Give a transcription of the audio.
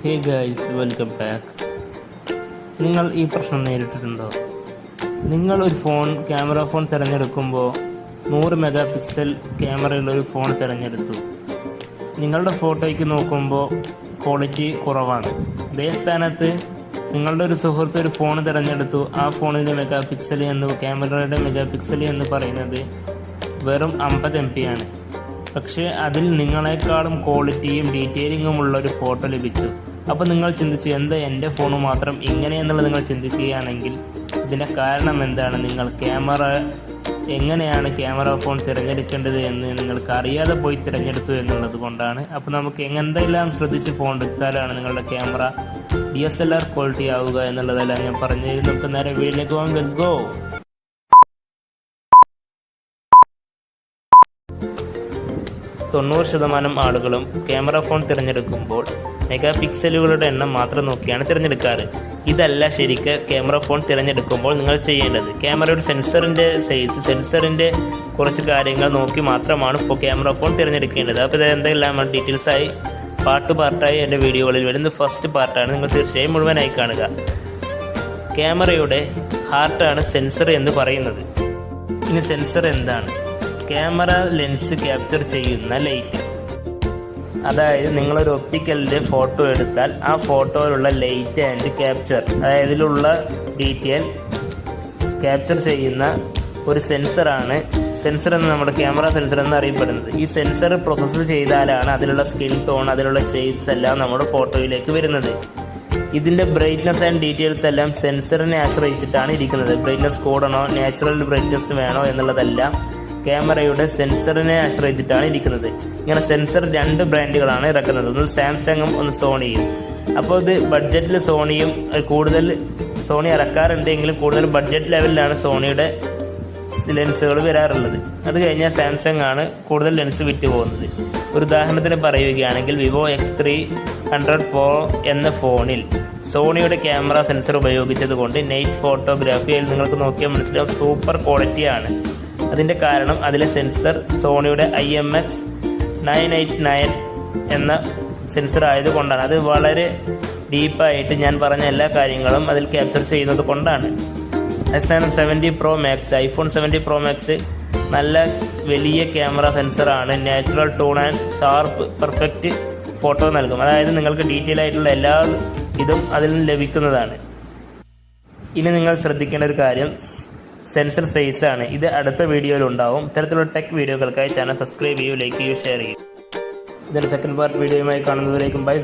Hey guys, welcome back. നിങ്ങൾ ഈ പ്രശ്നം നേരിട്ടിട്ടുണ്ടോ? നിങ്ങൾ ഒരു ക്യാമറ ഫോൺ തിരഞ്ഞെടുക്കുമ്പോൾ 100 മെഗാ പിക്സൽ ക്യാമറയുള്ള ഒരു ഫോൺ തിരഞ്ഞെടുത്തു. നിങ്ങളുടെ ഫോട്ടോയ്ക്ക് നോക്കുമ്പോൾ ക്വാളിറ്റി കുറവാണ്. അതേ സ്ഥാനത്ത് നിങ്ങളുടെ ഒരു സുഹൃത്ത് ഒരു ഫോൺ തിരഞ്ഞെടുത്തു. ആ ഫോണിൻ്റെ ക്യാമറയുടെ മെഗാ പിക്സൽ എന്ന് പറയുന്നത് വെറും 50 MB ആണ്. പക്ഷേ അതിൽ നിങ്ങളെക്കാളും ക്വാളിറ്റിയും ഡീറ്റെയിലിങ്ങും ഉള്ള ഒരു ഫോട്ടോ ലഭിച്ചു. അപ്പോൾ നിങ്ങൾ ചിന്തിച്ചു, എന്താ എൻ്റെ ഫോൺ മാത്രം ഇങ്ങനെയെന്നുള്ളത് നിങ്ങൾ ചിന്തിക്കുകയാണെങ്കിൽ ഇതിൻ്റെ കാരണം എന്താണ്? നിങ്ങൾ എങ്ങനെയാണ് ക്യാമറ ഫോൺ തിരഞ്ഞെടുക്കേണ്ടത് എന്ന് നിങ്ങൾക്ക് അറിയാതെ പോയി തിരഞ്ഞെടുത്തു എന്നുള്ളത് കൊണ്ടാണ്. അപ്പോൾ നമുക്ക് എന്തെല്ലാം ശ്രദ്ധിച്ച് ഫോൺ എടുത്താലാണ് നിങ്ങളുടെ ക്യാമറ DSLR ക്വാളിറ്റി ആവുക എന്നുള്ളതെല്ലാം ഞാൻ പറഞ്ഞു തരും. നമുക്ക് നേരെ വീഡിയോയിലേക്ക് പോകാം. Let's go. 90% ആളുകളും ക്യാമറ ഫോൺ തിരഞ്ഞെടുക്കുമ്പോൾ മെഗാ പിക്സലുകളുടെ എണ്ണം മാത്രം നോക്കിയാണ് തിരഞ്ഞെടുക്കാറ്. ഇതല്ല ശരിക്ക് ക്യാമറ ഫോൺ തിരഞ്ഞെടുക്കുമ്പോൾ നിങ്ങൾ ചെയ്യേണ്ടത്. ക്യാമറയുടെ സെൻസറിൻ്റെ കുറച്ച് കാര്യങ്ങൾ നോക്കി മാത്രമാണ് ക്യാമറ ഫോൺ തിരഞ്ഞെടുക്കേണ്ടത്. അപ്പോൾ ഇത് എന്തെല്ലാം ഡീറ്റെയിൽസായി പാർട്ടായി എൻ്റെ വീഡിയോകളിൽ വരുന്ന ഫസ്റ്റ് പാർട്ടാണ്. നിങ്ങൾ തീർച്ചയായും മുഴുവനായി കാണുക. ക്യാമറയുടെ ഹാർട്ടാണ് സെൻസർ എന്ന് പറയുന്നത്. ഇനി സെൻസർ എന്താണ്? ക്യാമറ ലെൻസ് ക്യാപ്ചർ ചെയ്യുന്ന ലൈറ്റ്. അതായത് നിങ്ങളൊരു ഒപ്റ്റിക്കലിൻ്റെ ഫോട്ടോ എടുത്താൽ ആ ഫോട്ടോയിലുള്ള ലൈറ്റ് ആൻഡ് ക്യാപ്ചർ, അതായത് ഇതിലുള്ള ഡീറ്റെയിൽ ക്യാപ്ചർ ചെയ്യുന്ന ഒരു സെൻസറാണ് സെൻസർ എന്ന് നമ്മുടെ ക്യാമറ സെൻസർ എന്ന് അറിയപ്പെടുന്നത്. ഈ സെൻസർ പ്രോസസ്സ് ചെയ്താലാണ് അതിലുള്ള സ്കിൻ ടോൺ, അതിലുള്ള ഷേപ്സ് എല്ലാം നമ്മുടെ ഫോട്ടോയിലേക്ക് വരുന്നത്. ഇതിൻ്റെ ബ്രൈറ്റ്നസ് ആൻഡ് ഡീറ്റെയിൽസ് എല്ലാം സെൻസറിനെ ആശ്രയിച്ചിട്ടാണ് ഇരിക്കുന്നത്. ബ്രൈറ്റ്നസ് കൂടണോ, നാച്ചുറൽ ബ്രൈറ്റ്നസ് വേണോ എന്നുള്ളതെല്ലാം ക്യാമറയുടെ സെൻസറിനെ ആശ്രയിച്ചിട്ടാണ് ഇരിക്കുന്നത്. ഇങ്ങനെ സെൻസർ 2 ബ്രാൻഡുകളാണ് ഇറക്കുന്നത്, ഒന്ന് സാംസങ്ങും ഒന്ന് സോണിയും. അപ്പോൾ ഇത് ബഡ്ജറ്റിൽ സോണി ഇറക്കാറുണ്ടെങ്കിലും കൂടുതൽ ബഡ്ജറ്റ് ലെവലിലാണ് സോണിയുടെ ലെൻസുകൾ വരാറുള്ളത്. അത് കഴിഞ്ഞാൽ സാംസങ് ആണ് കൂടുതൽ ലെൻസ് വിറ്റ് പോകുന്നത്. ഒരു ഉദാഹരണത്തിന് പറയുകയാണെങ്കിൽ വിവോ X300 Pro എന്ന ഫോണിൽ സോണിയുടെ ക്യാമറ സെൻസർ ഉപയോഗിച്ചത് കൊണ്ട് നൈറ്റ് ഫോട്ടോഗ്രാഫിയിൽ നിങ്ങൾക്ക് നോക്കിയാൽ മനസ്സിലാവും, സൂപ്പർ ക്വാളിറ്റിയാണ്. അതിൻ്റെ കാരണം അതിലെ സെൻസർ സോണിയുടെ IMX989 എന്ന സെൻസർ ആയതുകൊണ്ടാണ്. അത് വളരെ ഡീപ്പായിട്ട് ഞാൻ പറഞ്ഞ എല്ലാ കാര്യങ്ങളും അതിൽ ക്യാപ്ചർ ചെയ്യുന്നത് കൊണ്ടാണ്. iPhone 70 Pro Max നല്ല വലിയ ക്യാമറ സെൻസറാണ്. Natural tone and sharp perfect photo നൽകും. അതായത് നിങ്ങൾക്ക് ഡീറ്റെയിൽ ആയിട്ടുള്ള എല്ലാ ഇതും അതിൽ നിന്ന് ലഭിക്കുന്നതാണ്. ഇനി നിങ്ങൾ ശ്രദ്ധിക്കേണ്ട ഒരു കാര്യം സെൻസർ സൈസാണ്. ഇത് അടുത്ത വീഡിയോയിൽ ഉണ്ടാവും. ഇത്തരത്തിലുള്ള ടെക് വീഡിയോകൾക്കായി ചാനൽ സബ്സ്ക്രൈബ് ചെയ്യൂ, ലൈക്ക് ചെയ്യൂ, ഷെയർ ചെയ്യൂ. ഇതിൻ്റെ സെക്കൻഡ് പാർട്ട് വീഡിയോയുമായി കാണുന്നതിലേക്കും ബൈ.